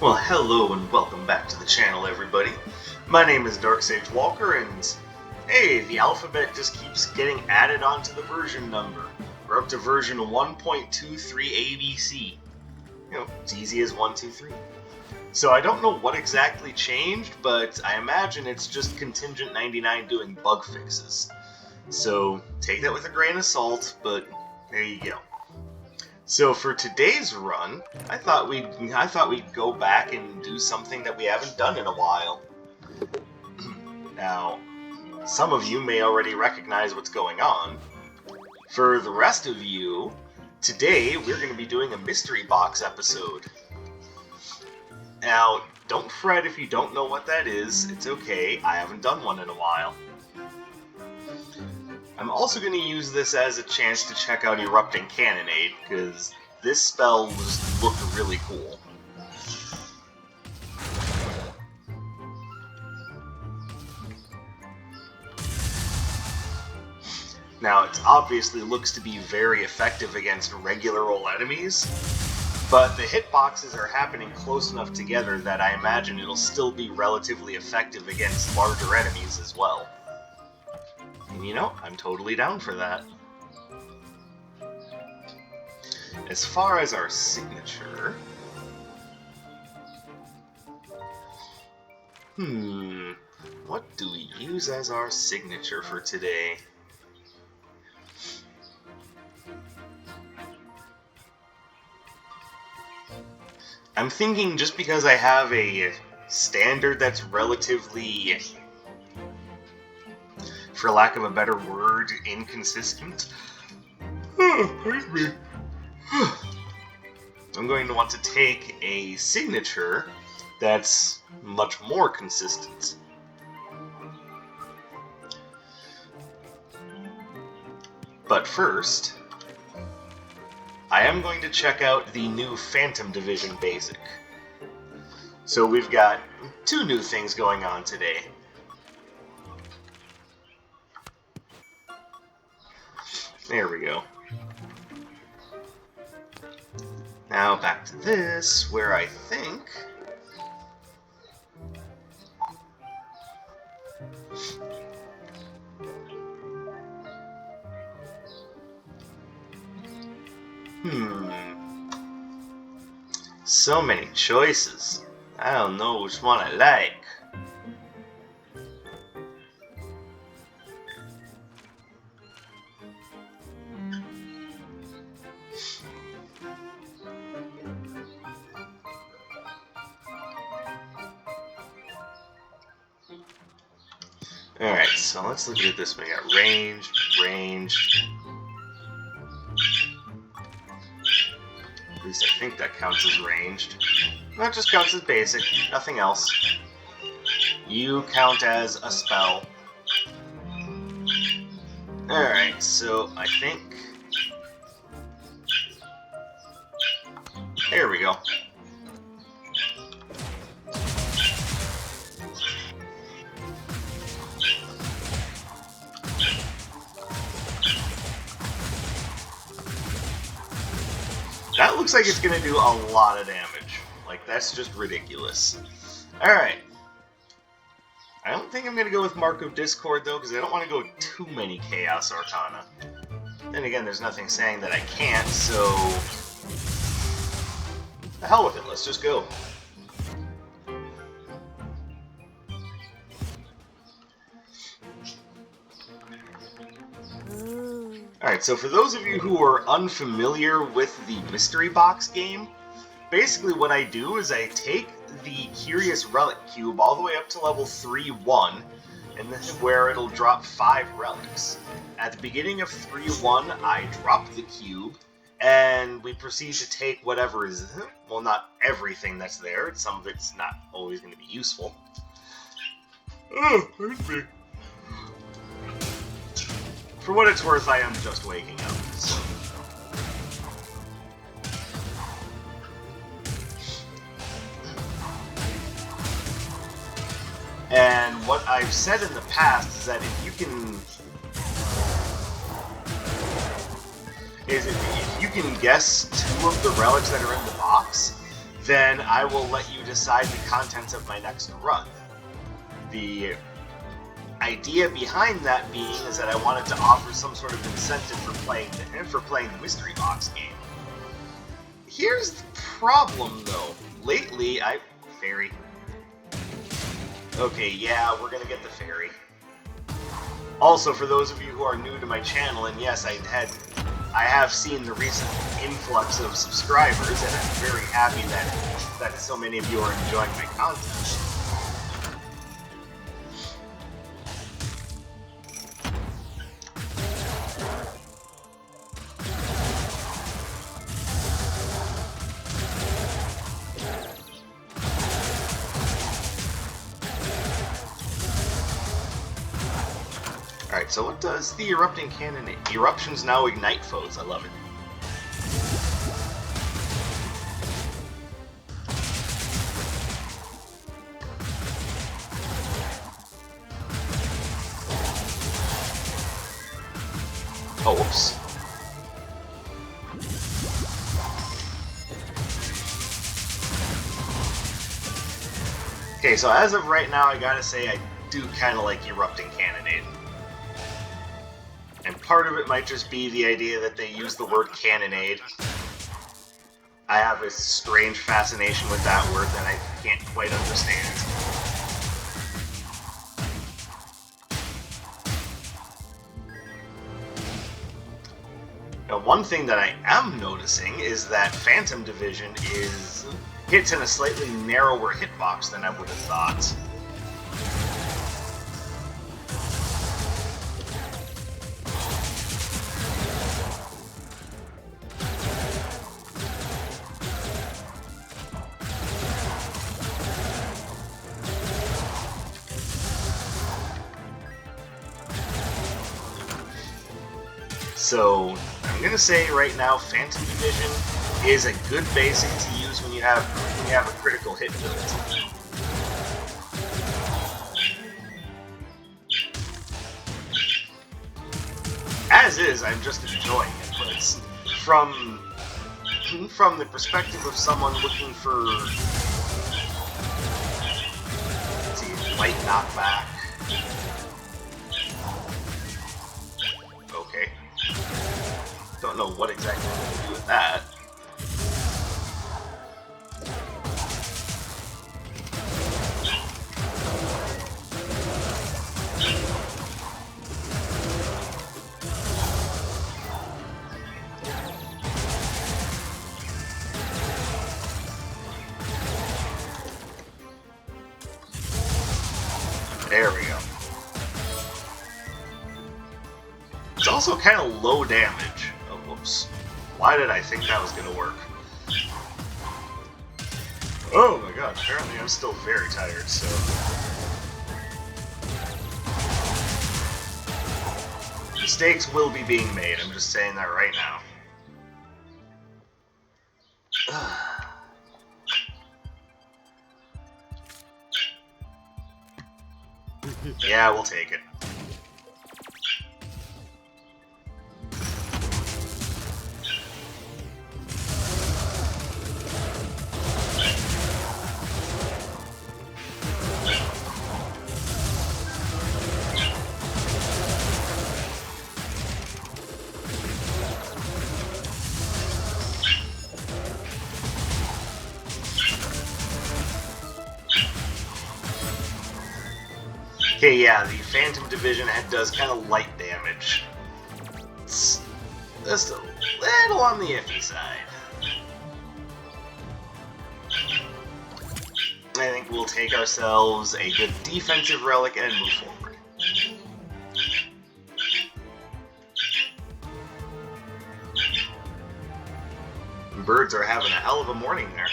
Well, hello and welcome back to the channel, everybody. My name is Dark Sage Walker, and hey, the alphabet just keeps getting added onto the version number. We're up to version 1.23 ABC. You know, it's easy as 1, 2, 3. So I don't know what exactly changed, but I imagine it's just Contingent 99 doing bug fixes. So take that with a grain of salt, but there you go. So for today's run, I thought we'd go back and do something that we haven't done in a while. Now, some of you may already recognize what's going on. For the rest of you, today we're going to be doing a mystery box episode. Now, don't fret if you don't know what that is. It's okay, I haven't done one in a while. I'm also going to use this as a chance to check out Erupting Cannonade, because this spell just looked really cool. Now, it obviously looks to be very effective against regular old enemies, but the hitboxes are happening close enough together that I imagine it'll still be relatively effective against larger enemies as well. And you know, I'm totally down for that. As far as our signature... what do we use as our signature for today? I'm thinking just because I have a standard that's relatively, for lack of a better word, inconsistent. Pardon me. I'm going to want to take a signature that's much more consistent. But first, I am going to check out the new Phantom Division Basic. So we've got two new things going on today. There we go. Now back to this, where I think... So many choices. I don't know which one I like. Alright, so let's look at it this way. We got range, range. At least I think that counts as ranged. That just counts as basic, nothing else. You count as a spell. Alright, so I think... There we go. That looks like it's going to do a lot of damage. Like, that's just ridiculous. Alright. I don't think I'm going to go with Mark of Discord, though, because I don't want to go too many Chaos Arcana. Then again, there's nothing saying that I can't, so... The hell with it, let's just go. Alright, so for those of you who are unfamiliar with the Mystery Box game, basically what I do is I take the Curious Relic Cube all the way up to level 3-1, and this is where it'll drop 5 relics. At the beginning of 3-1, I drop the cube, and we proceed to take whatever is, well, not everything that's there, some of it's not always going to be useful. Oh, there's me. For what it's worth, I am just waking up, so. And what I've said in the past is that if you can guess 2 of the relics that are in the box, then I will let you decide the contents of my next run. The idea behind that being is that I wanted to offer some sort of incentive for playing the mystery box game. Here's the problem, though. Lately, fairy. Okay, yeah, we're gonna get the fairy. Also, for those of you who are new to my channel, and yes, I have seen the recent influx of subscribers, and I'm very happy that so many of you are enjoying my content. Alright, so what does the Erupting Cannonade? Eruptions now ignite foes. I love it. Oh, whoops. Okay, so as of right now, I gotta say I do kind of like Erupting Cannonade. And part of it might just be the idea that they use the word cannonade. I have a strange fascination with that word that I can't quite understand. Now, one thing that I am noticing is that Phantom Division hits in a slightly narrower hitbox than I would have thought. So, I'm gonna say right now, Phantom Division is a good basic to use when you have a critical hit build. As is, I'm just enjoying it, but from the perspective of someone looking for, let's see, light knockback. Okay. Don't know what exactly I'm going to do with that. There we go. It's also kind of low damage. Oh, whoops. Why did I think that was going to work? Oh my god, apparently I'm still very tired, so... Mistakes will be being made, I'm just saying that right now. Yeah, we'll take it. Okay, yeah, the Phantom Division does kind of light damage. It's just a little on the iffy side. I think we'll take ourselves a good defensive relic and move forward. Birds are having a hell of a morning there.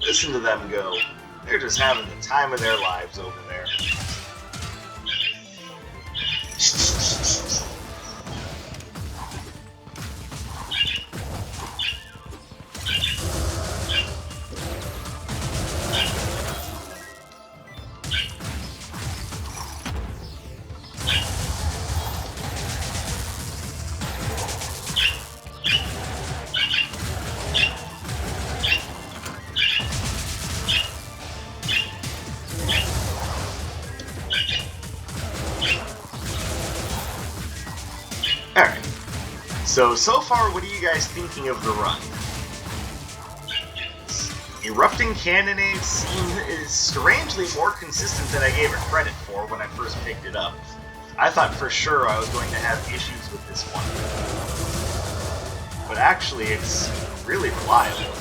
Listen to them go. They're just having the time of their lives over there. So far, what are you guys thinking of the run? Erupting Cannonade is strangely more consistent than I gave it credit for when I first picked it up. I thought for sure I was going to have issues with this one. But actually, it's really reliable.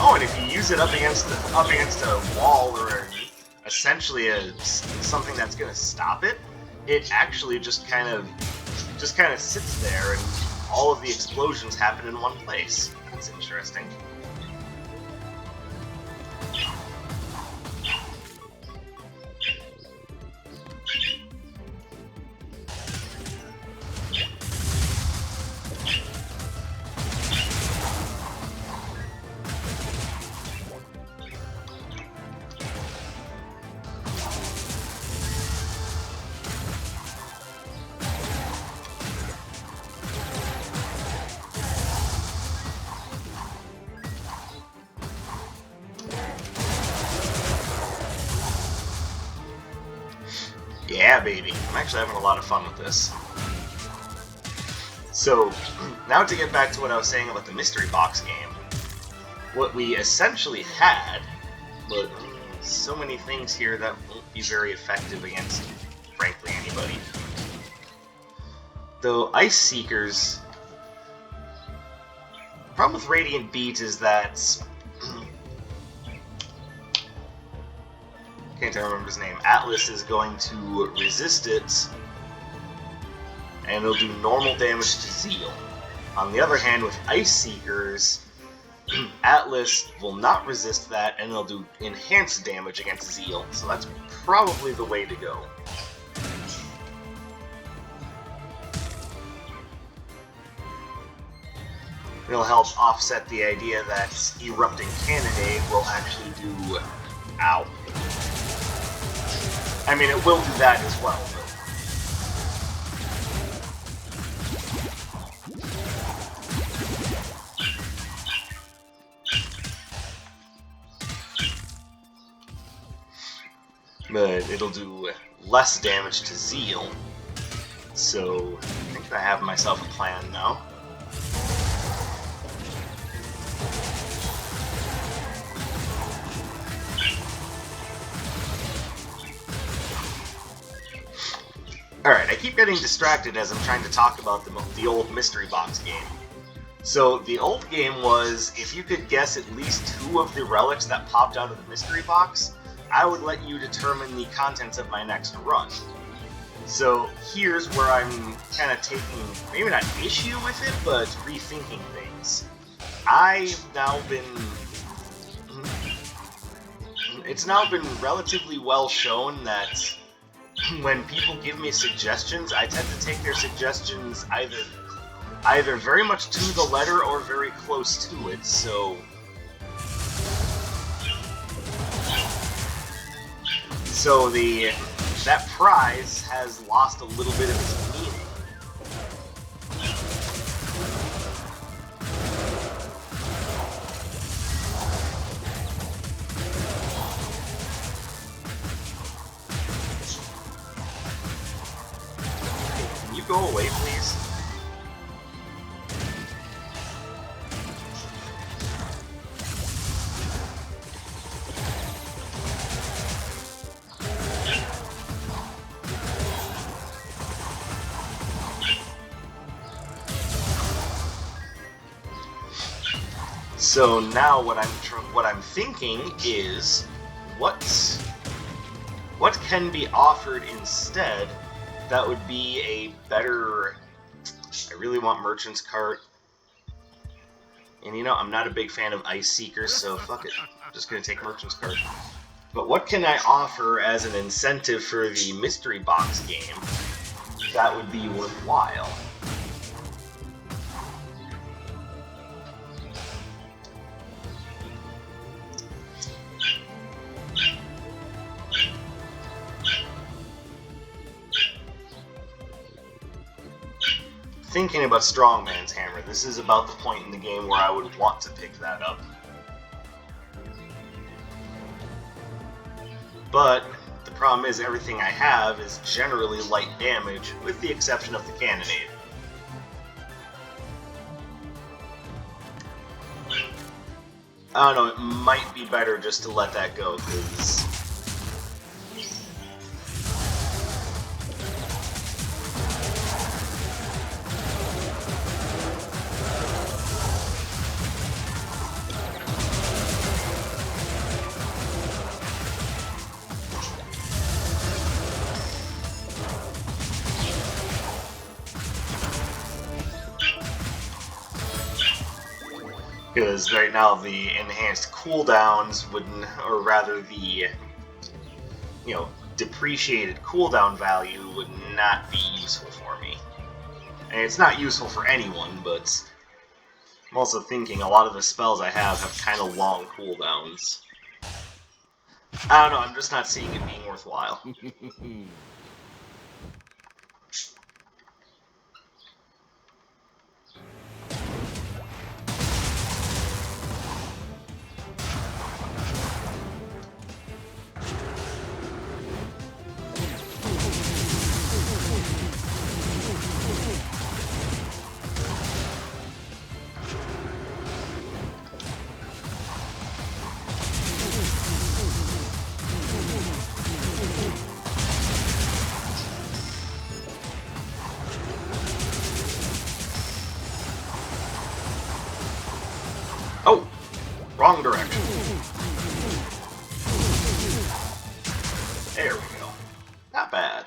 Oh, and if you use it up against a wall or essentially something that's going to stop it, it actually just kind of sits there, and all of the explosions happen in one place. That's interesting. Yeah, baby. I'm actually having a lot of fun with this. So, now to get back to what I was saying about the mystery box game. What we essentially had, but so many things here that won't be very effective against, frankly, anybody. Though Ice Seekers... The problem with Radiant Beat is that... can't remember his name. Atlas is going to resist it, and it'll do normal damage to Zeal. On the other hand, with Ice Seekers, Atlas will not resist that, and it'll do enhanced damage against Zeal, so that's probably the way to go. It'll help offset the idea that Erupting Cannonade will actually do... Ow. I mean, it will do that as well, but it'll do less damage to Zeal. So, I think I have myself a plan now. Alright, I keep getting distracted as I'm trying to talk about the old mystery box game. So, the old game was, if you could guess at least 2 of the relics that popped out of the mystery box, I would let you determine the contents of my next run. So, here's where I'm kind of taking, maybe not issue with it, but rethinking things. It's now been relatively well shown that when people give me suggestions, I tend to take their suggestions either very much to the letter or very close to it, so... So that prize has lost a little bit of its meaning. Can you go away, please? So now what I'm thinking is, what can be offered instead that would be a better... I really want Merchant's Cart. And you know, I'm not a big fan of Ice Seekers, so fuck it. I'm just gonna take Merchant's Cart. But what can I offer as an incentive for the mystery box game that would be worthwhile? Thinking about Strongman's Hammer, this is about the point in the game where I would want to pick that up. But the problem is everything I have is generally light damage, with the exception of the Cannonade. I don't know, it might be better just to let that go, because... Because right now the enhanced cooldowns wouldn't, or rather the, depreciated cooldown value would not be useful for me. And it's not useful for anyone, but I'm also thinking a lot of the spells I have kind of long cooldowns. I don't know, I'm just not seeing it being worthwhile. Oh! Wrong direction. There we go. Not bad.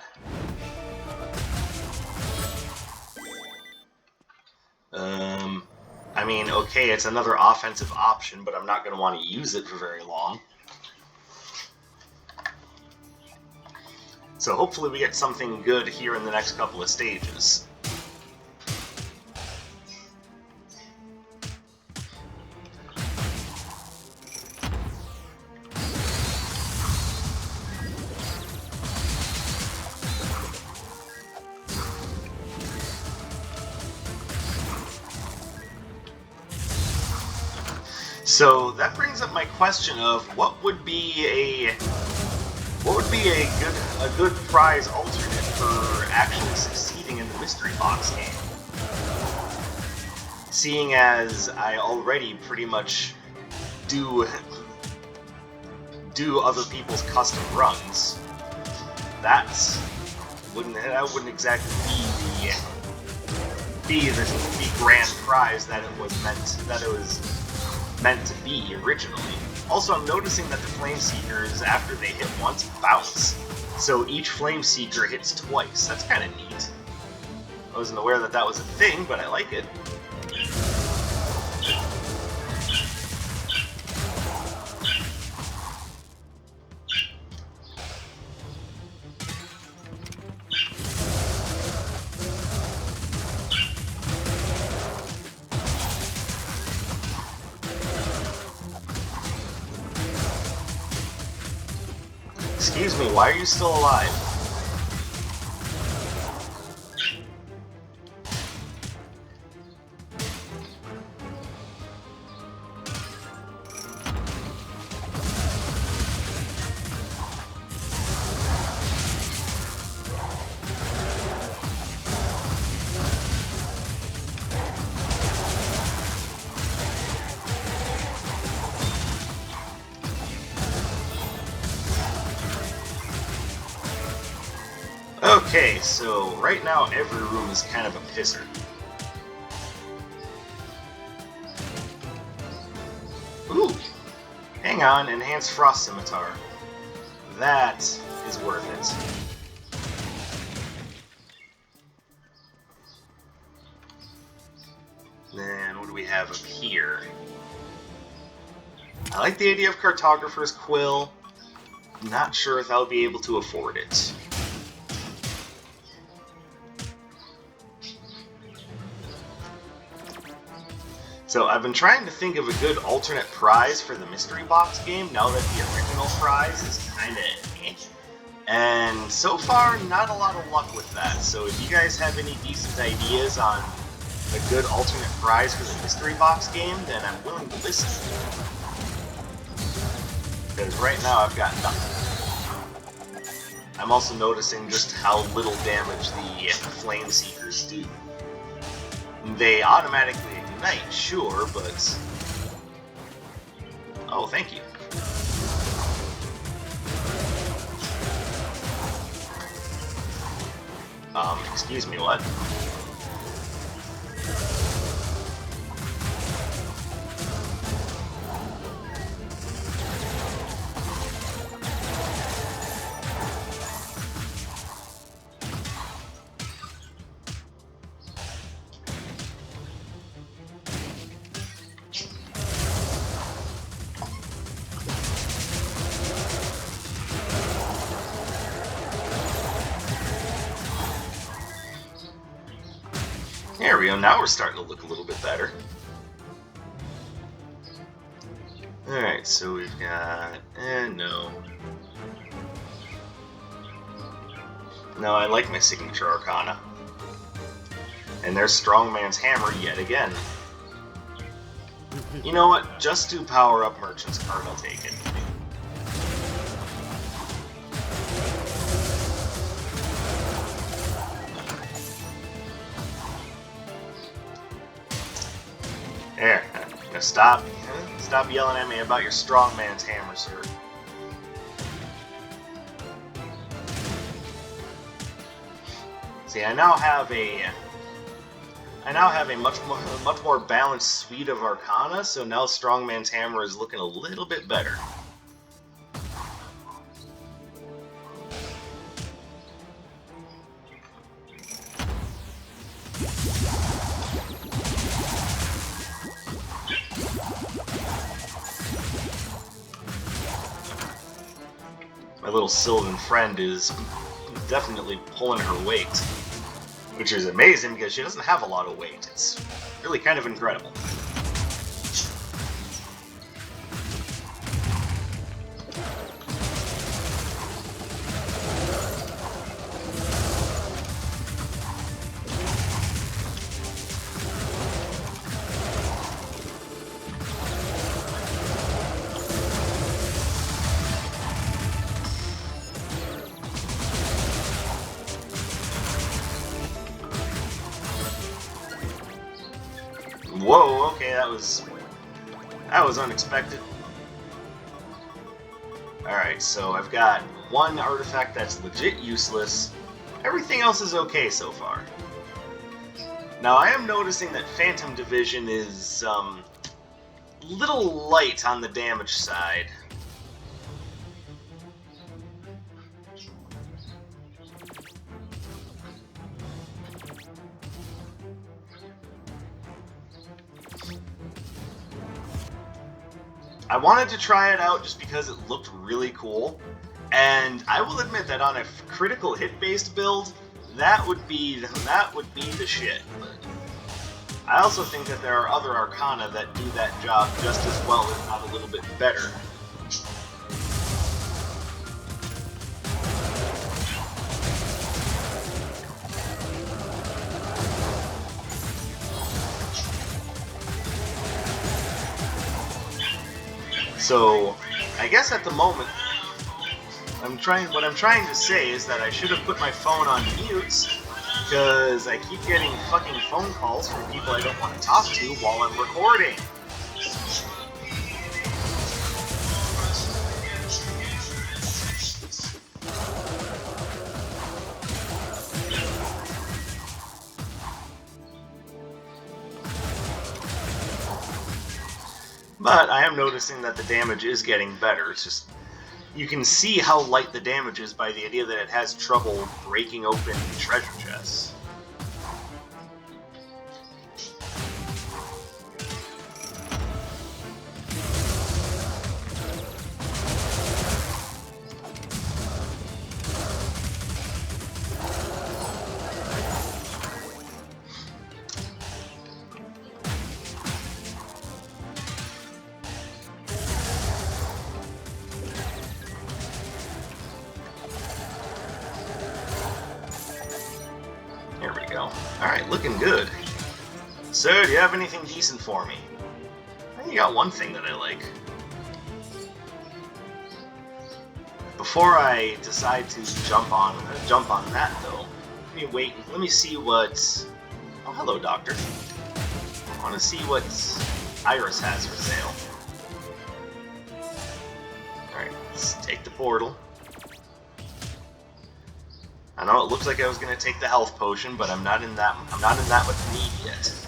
I mean, okay, it's another offensive option, but I'm not going to want to use it for very long. So hopefully we get something good here in the next couple of stages. So that brings up my question of what would be a good prize alternate for actually succeeding in the mystery box game. Seeing as I already pretty much do other people's custom runs, that wouldn't exactly be the grand prize that it was meant to be originally. Also, I'm noticing that the Flame Seekers, after they hit once, bounce. So each Flame Seeker hits twice. That's kind of neat. I wasn't aware that that was a thing, but I like it. Excuse me, why are you still alive? Okay, so right now every room is kind of a pisser. Ooh! Hang on, Enhanced Frost Scimitar. That is worth it. Then what do we have up here? I like the idea of Cartographer's Quill. Not sure if I'll be able to afford it. So I've been trying to think of a good alternate prize for the mystery box game now that the original prize is kinda eh. And so far, not a lot of luck with that. So if you guys have any decent ideas on a good alternate prize for the mystery box game, then I'm willing to listen. Because right now I've got nothing. I'm also noticing just how little damage the Flame Seekers do. They automatically ignite, sure, but... Oh, thank you. Excuse me, what? There we go, now we're starting to look a little bit better. Alright, so we've got... no. No, I like my signature arcana. And there's Strongman's Hammer yet again. You know what? Just do Power Up Merchant's card, I'll take it. There. Now stop yelling at me about your Strongman's Hammer, sir. See, I now have a much more balanced suite of Arcana, so now Strongman's Hammer is looking a little bit better. My little Sylvan friend is definitely pulling her weight, which is amazing because she doesn't have a lot of weight. It's really kind of incredible. Whoa, okay, that was unexpected. Alright, so I've got one artifact that's legit useless. Everything else is okay so far. Now, I am noticing that Phantom Division is, little light on the damage side. I wanted to try it out just because it looked really cool, and I will admit that on a critical hit-based build, that would be the shit. But I also think that there are other Arcana that do that job just as well, if not a little bit better. So, I guess at the moment, what I'm trying to say is that I should have put my phone on mute, because I keep getting fucking phone calls from people I don't want to talk to while I'm recording. But I am noticing that the damage is getting better. It's just, you can see how light the damage is by the idea that it has trouble breaking open treasure chests. There we go. Alright, looking good. Sir, do you have anything decent for me? I think you got one thing that I like. Before I decide to jump on that though, let me see what... Oh, hello, Doctor. I want to see what Iris has for sale. Alright, let's take the portal. I know it looks like I was gonna take the health potion, but I'm not in that much need yet.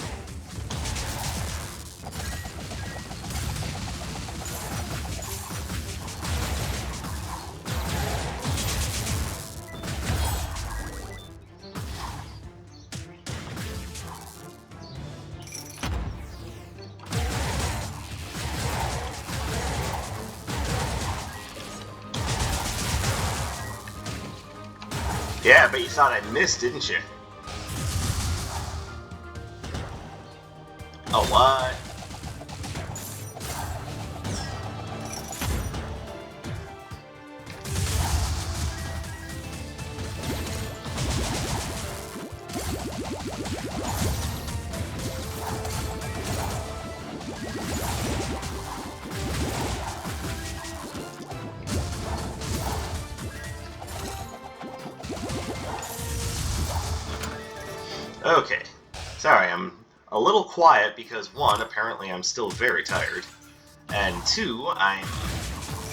Yeah, but you thought I missed, didn't you? Oh, what? Okay. Sorry, I'm a little quiet because, one, apparently I'm still very tired, and two, I'm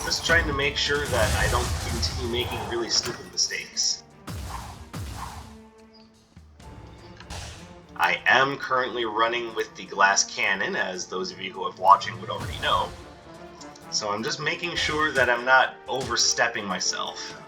just trying to make sure that I don't continue making really stupid mistakes. I am currently running with the glass cannon, as those of you who are watching would already know, so I'm just making sure that I'm not overstepping myself.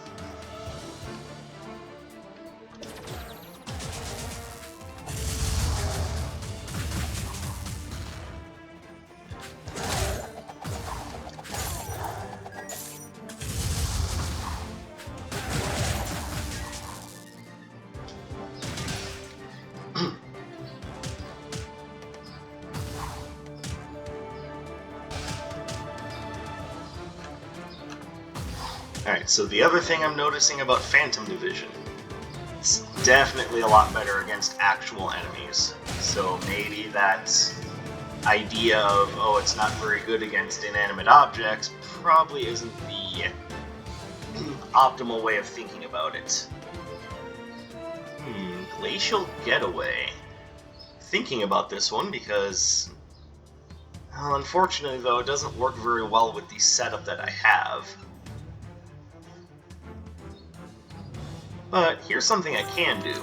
Alright, so the other thing I'm noticing about Phantom Division, it's definitely a lot better against actual enemies. So maybe that idea of, oh, it's not very good against inanimate objects, probably isn't the optimal way of thinking about it. Glacial Getaway. Thinking about this one because, well, unfortunately though, it doesn't work very well with the setup that I have. But here's something I can do.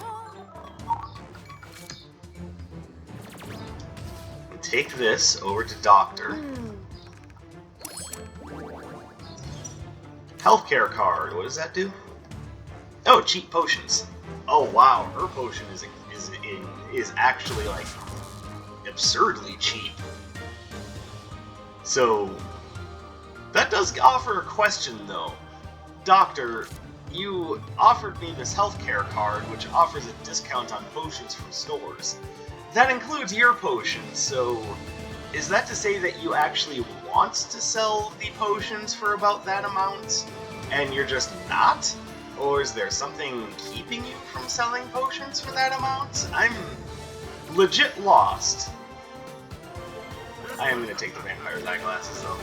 Take this over to Doctor. Healthcare card, what does that do? Oh, cheap potions. Oh wow, her potion is actually like absurdly cheap. So that does offer a question though. Doctor, you offered me this healthcare card, which offers a discount on potions from stores. That includes your potions, so is that to say that you actually want to sell the potions for about that amount, and you're just not? Or is there something keeping you from selling potions for that amount? I'm legit lost. I am going to take the vampire's eyeglasses though.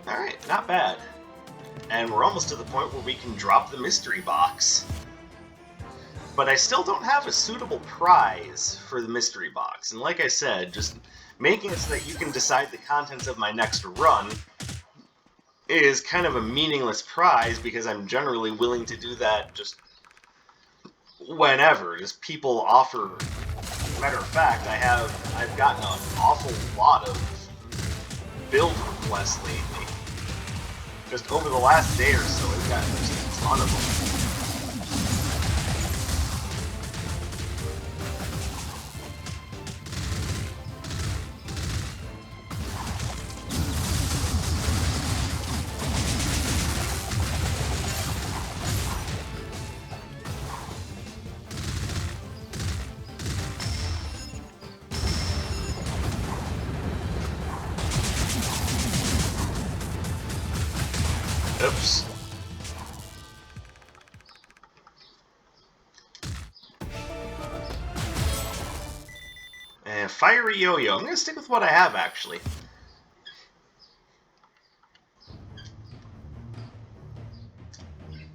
Alright, not bad. And we're almost to the point where we can drop the mystery box. But I still don't have a suitable prize for the mystery box. And like I said, just making it so that you can decide the contents of my next run is kind of a meaningless prize because I'm generally willing to do that just whenever. Just people offer. Matter of fact, I've gotten an awful lot of build requests lately. Just over the last day or so, I've gotten just a ton of them. And Fiery Yo-Yo. I'm going to stick with what I have, actually.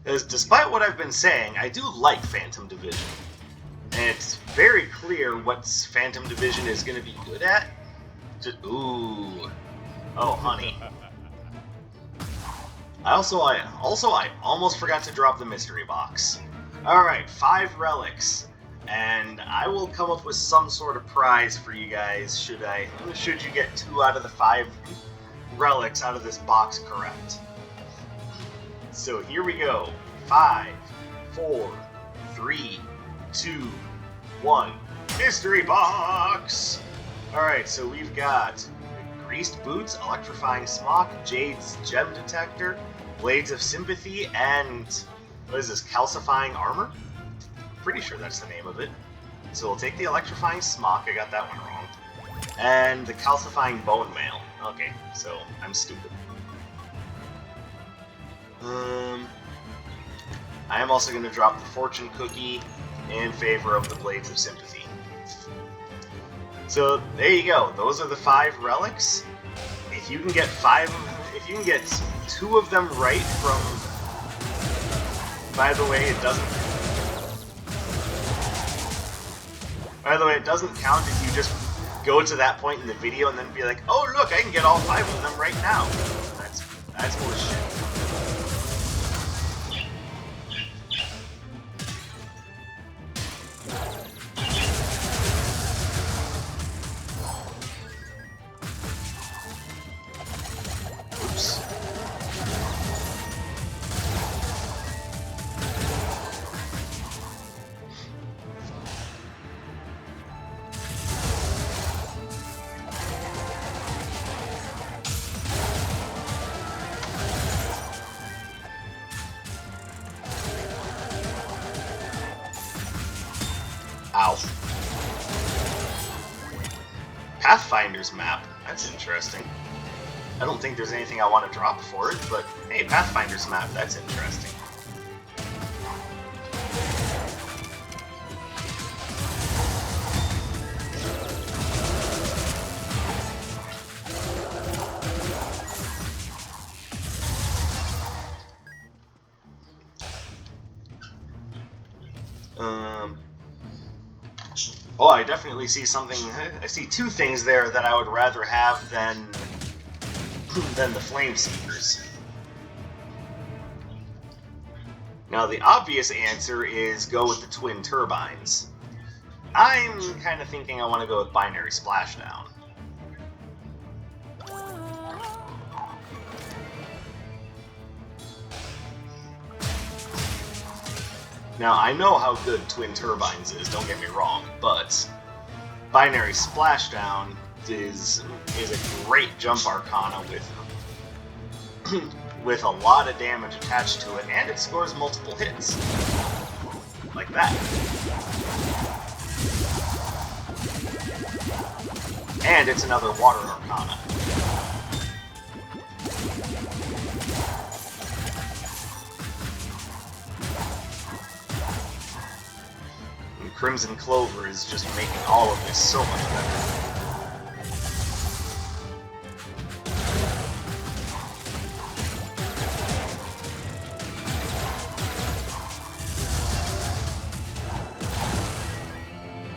Because despite what I've been saying, I do like Phantom Division. And it's very clear what Phantom Division is going to be good at. Just, ooh. Oh, honey. I almost forgot to drop the mystery box. Alright, 5 relics. And I will come up with some sort of prize for you guys should you get 2 out of the 5 relics out of this box correct. So here we go. 5, 4, 3, 2, 1. Mystery box! Alright, so we've got Greased Boots, Electrifying Smock, Jade's Gem Detector, Blades of Sympathy, and what is this, Calcifying Armor? Pretty sure that's the name of it. So we'll take the Electrifying Smock, I got that one wrong, and the Calcifying Bone Mail. Okay, so I'm stupid. I am also going to drop the Fortune Cookie in favor of the Blades of Sympathy. So there you go. Those are the 5 relics. If you can get 2 of them right from. By the way, it doesn't count if you just go to that point in the video and then be like, "Oh look, I can get all 5 of them right now." That's bullshit. Ow. Pathfinder's map. That's interesting. I don't think there's anything I want to drop for it, but hey, Pathfinder's map, that's interesting. Oh, I definitely see something. I see 2 things there that I would rather have than the Flame Seekers. Now, the obvious answer is go with the Twin Turbines. I'm kind of thinking I want to go with Binary Splashdown. Now, I know how good Twin Turbines is, don't get me wrong, but Binary Splashdown is a great jump arcana with a lot of damage attached to it, and it scores multiple hits. Like that. And it's another water arcana. Crimson Clover is just making all of this so much better.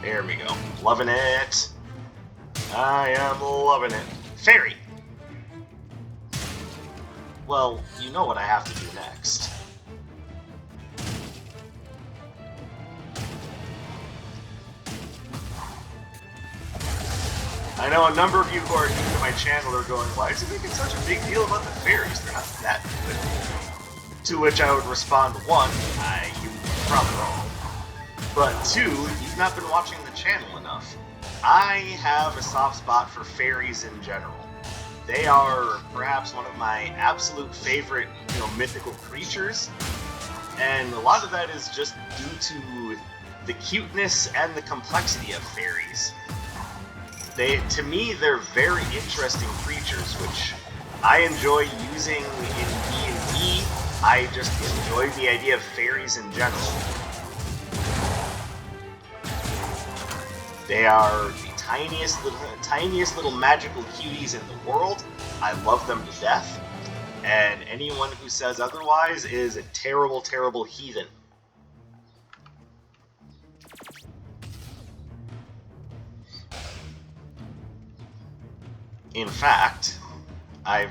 There we go. Loving it. I am loving it. Fairy! Well, you know what I have to do next. I know a number of you who are new to my channel are going, why is he making such a big deal about the fairies? They're not that good. To which I would respond, 1, you're probably wrong. But 2, you've not been watching the channel enough. I have a soft spot for fairies in general. They are perhaps one of my absolute favorite, mythical creatures. And a lot of that is just due to the cuteness and the complexity of fairies. To me, they're very interesting creatures, which I enjoy using in D&D. I just enjoy the idea of fairies in general. They are the tiniest little magical cuties in the world. I love them to death. And anyone who says otherwise is a terrible, terrible heathen. In fact, I've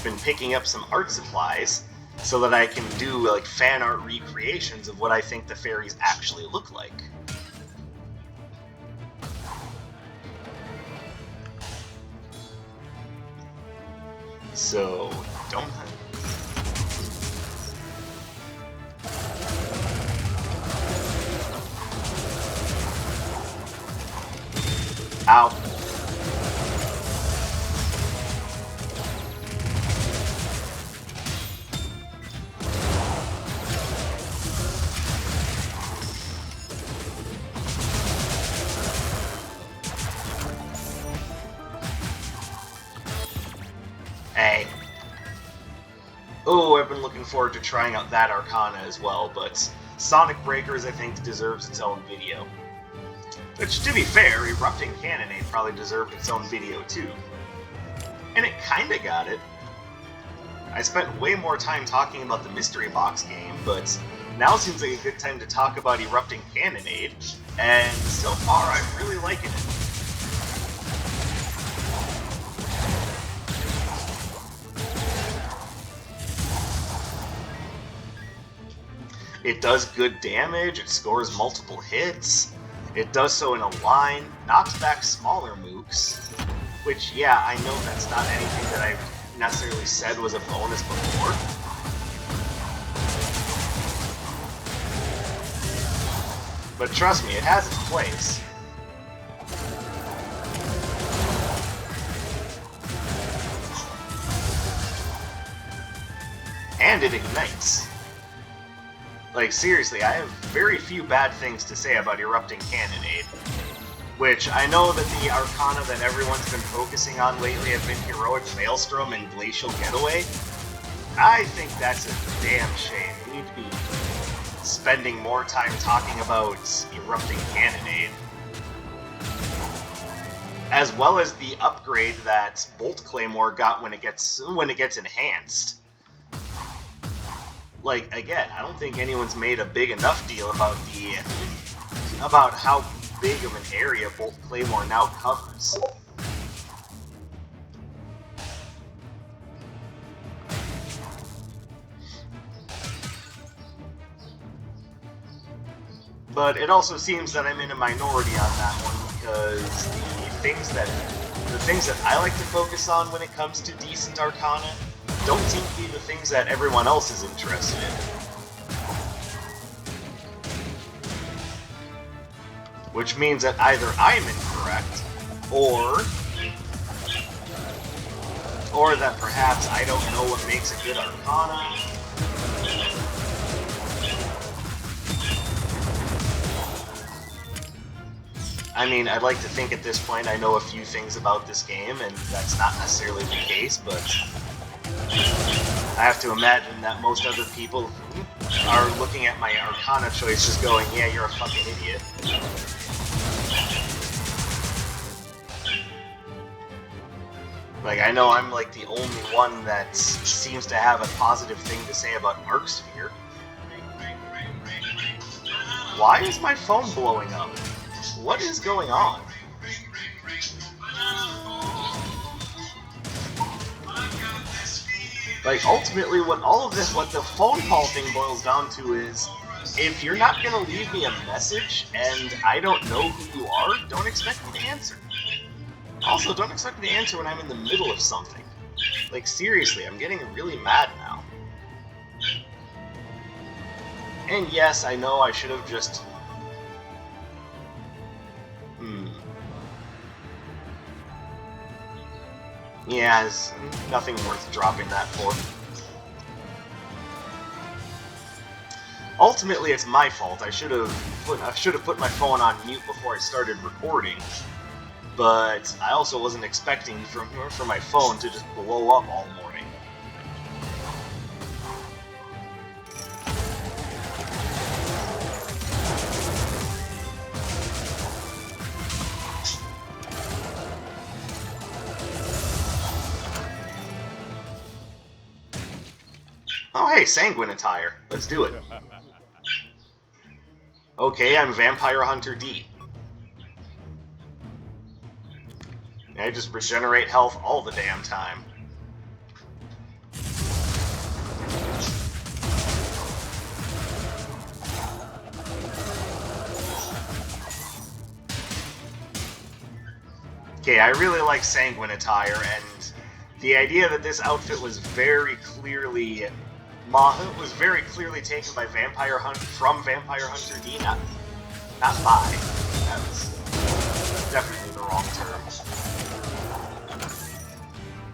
been picking up some art supplies so that I can do like fan art recreations of what I think the fairies actually look like. So, don't... Ow. Hey. Oh, I've been looking forward to trying out that arcana as well, but Sonic Breakers, I think, deserves its own video. Which, to be fair, Erupting Cannonade probably deserved its own video, too. And it kinda got it. I spent way more time talking about the Mystery Box game, but now seems like a good time to talk about Erupting Cannonade, and so far I'm really liking it. It does good damage, it scores multiple hits, it does so in a line, knocks back smaller mooks, which, yeah, I know that's not anything that I've necessarily said was a bonus before. But trust me, it has its place. And it ignites. Like, seriously, I have very few bad things to say about Erupting Cannonade. Which, I know that the arcana that everyone's been focusing on lately have been Heroic Maelstrom and Glacial Getaway. I think that's a damn shame. We need to be spending more time talking about Erupting Cannonade. As well as the upgrade that Bolt Claymore got when it gets enhanced. Like, again, I don't think anyone's made a big enough deal about how big of an area Bolt Claymore now covers. But it also seems that I'm in a minority on that one, because the things that I like to focus on when it comes to decent arcana don't seem to be the things that everyone else is interested in. Which means that either I'm incorrect, or that perhaps I don't know what makes a good arcana. I mean, I'd like to think at this point I know a few things about this game, and that's not necessarily the case, but I have to imagine that most other people are looking at my arcana choices going, yeah, you're a fucking idiot. Like, I know I'm like the only one that seems to have a positive thing to say about Arc Sphere. Why is my phone blowing up? What is going on? Like, ultimately, what the phone call thing boils down to is, if you're not gonna leave me a message, and I don't know who you are, don't expect me to answer. Also, don't expect me to answer when I'm in the middle of something. Like, seriously, I'm getting really mad now. And yes, I know I should have just... Yeah, there's nothing worth dropping that for. Ultimately, it's my fault. I should have put my phone on mute before I started recording. But I also wasn't expecting for my phone to just blow up all morning. Hey, Sanguine attire. Let's do it. Okay, I'm Vampire Hunter D. I just regenerate health all the damn time. Okay, I really like Sanguine attire, and the idea that this outfit was very clearly taken by from Vampire Hunter D, not by. That was definitely the wrong term.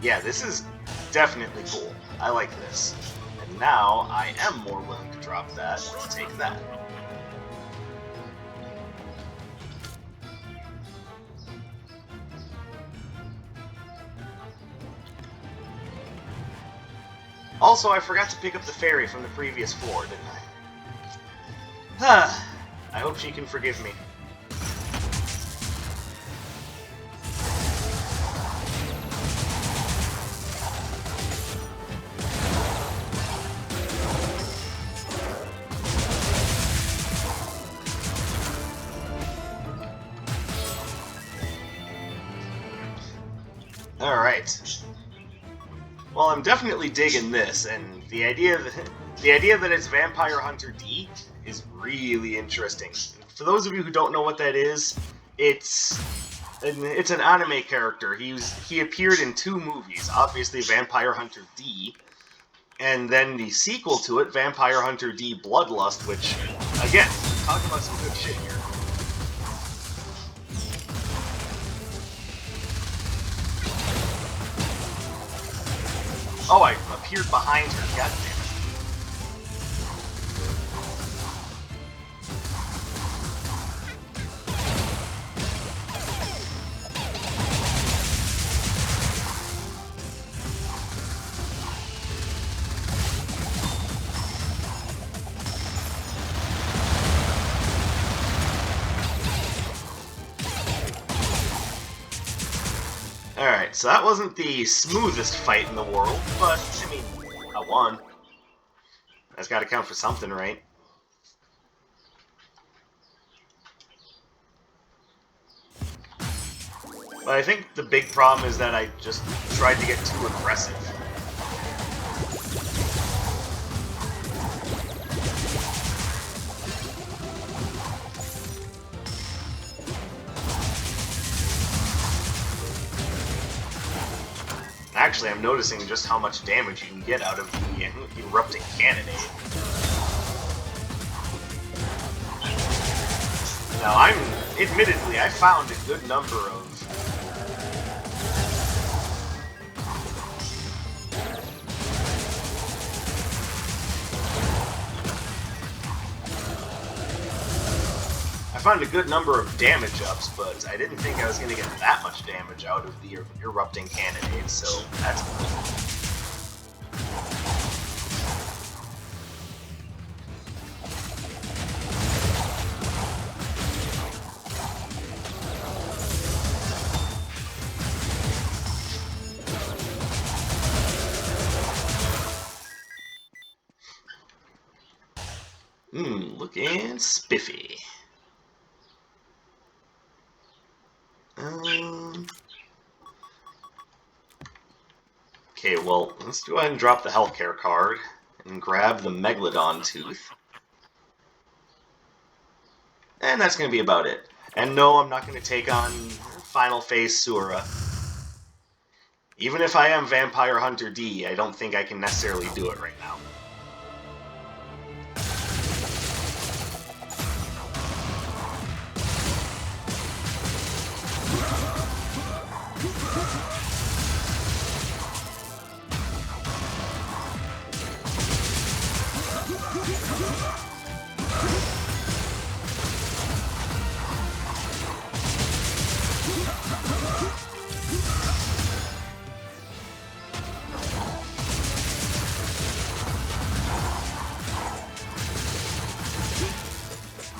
Yeah, this is definitely cool. I like this. And now I am more willing to drop that. Let's take that. Also, I forgot to pick up the fairy from the previous floor, didn't I? I hope she can forgive me. Alright. Well, I'm definitely digging this, and the idea that it's Vampire Hunter D is really interesting. For those of you who don't know what that is, it's an anime character. He appeared in 2 movies, obviously Vampire Hunter D, and then the sequel to it, Vampire Hunter D Bloodlust, which, again, talk about some good shit here. Oh, I appeared behind her, god damn it. Alright, so that wasn't the smoothest fight in the world, but, I mean, I won. That's gotta count for something, right? But I think the big problem is that I just tried to get too aggressive. Actually, I'm noticing just how much damage you can get out of the Erupting Cannonade. Now, admittedly, I found a good number of... damage ups, but I didn't think I was going to get that much damage out of the Erupting Cannonade, so that's cool. Looking spiffy. Okay, well, let's go ahead and drop the healthcare card and grab the Megalodon tooth. And that's going to be about it. And no, I'm not going to take on Final Phase Sura. Even if I am Vampire Hunter D, I don't think I can necessarily do it right now.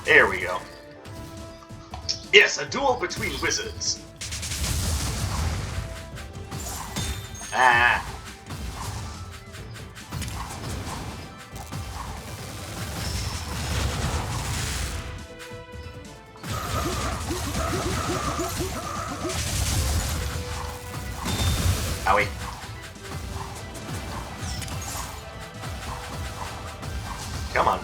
There we go. Yes, a duel between wizards. Ah. Come on.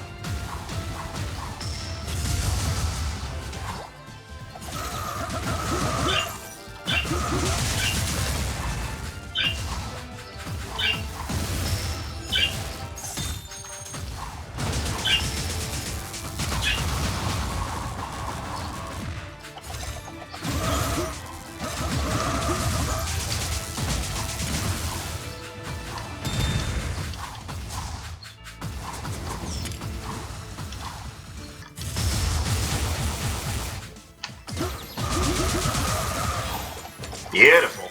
Beautiful.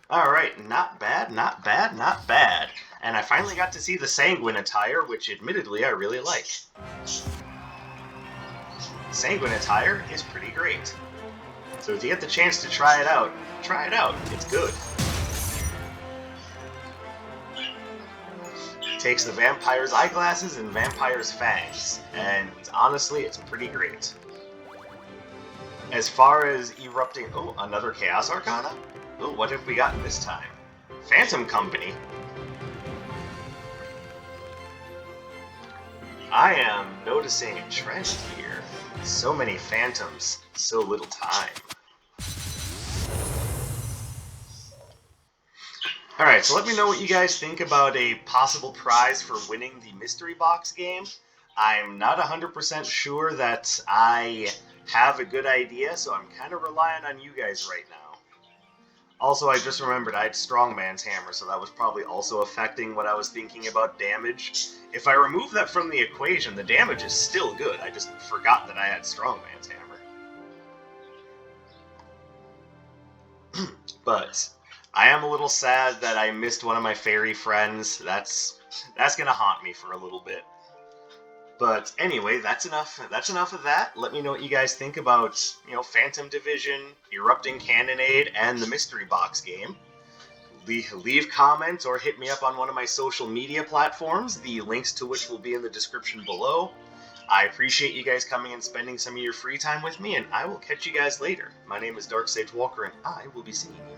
Alright, not bad, not bad, not bad. And I finally got to see the Sanguine attire, which admittedly I really like. Sanguine attire is pretty great. So if you get the chance to try it out, it's good. It takes the Vampire's eyeglasses and Vampire's fangs, and honestly, it's pretty great. As far as Erupting... Oh, another Chaos Arcana? Oh, what have we gotten this time? Phantom Company? I am noticing a trend here. So many Phantoms, so little time. Alright, so let me know what you guys think about a possible prize for winning the Mystery Box game. I'm not 100% sure that I have a good idea, so I'm kind of relying on you guys right now. Also, I just remembered I had Strongman's Hammer, so that was probably also affecting what I was thinking about damage. If I remove that from the equation, the damage is still good. I just forgot that I had Strongman's Hammer. But I am a little sad that I missed one of my fairy friends. That's gonna haunt me for a little bit. But anyway, that's enough of that. Let me know what you guys think about, Phantom Division, Erupting Cannonade, and the Mystery Box game. Leave comments or hit me up on one of my social media platforms, the links to which will be in the description below. I appreciate you guys coming and spending some of your free time with me, and I will catch you guys later. My name is Dark Sage Walker, and I will be seeing you